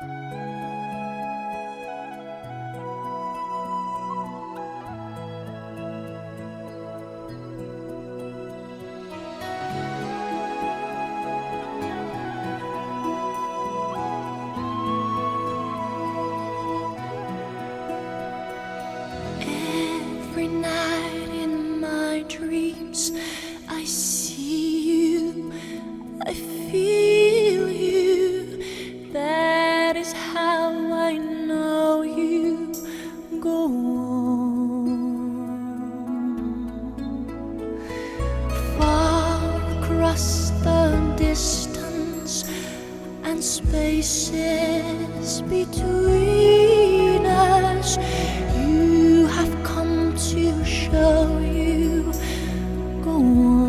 Every night in my dreams, I see you, I feel you. That is how I know you go on. Far across the distance and spaces between us, you have come to show you go on.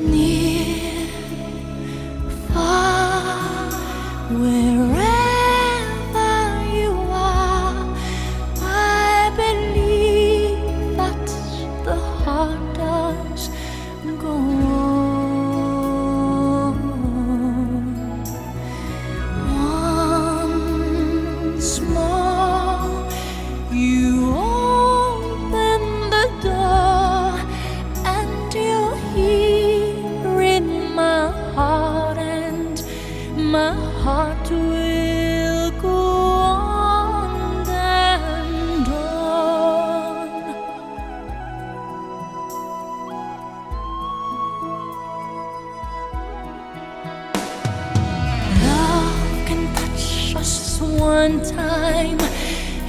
Near, far, wherever you are, I believe that the heart does go on. Once more, you open the door, and you're here in my heart, and my heart will go on and on. Love can touch us one time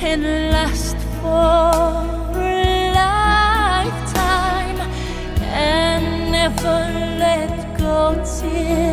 and last for a lifetime, and never let go till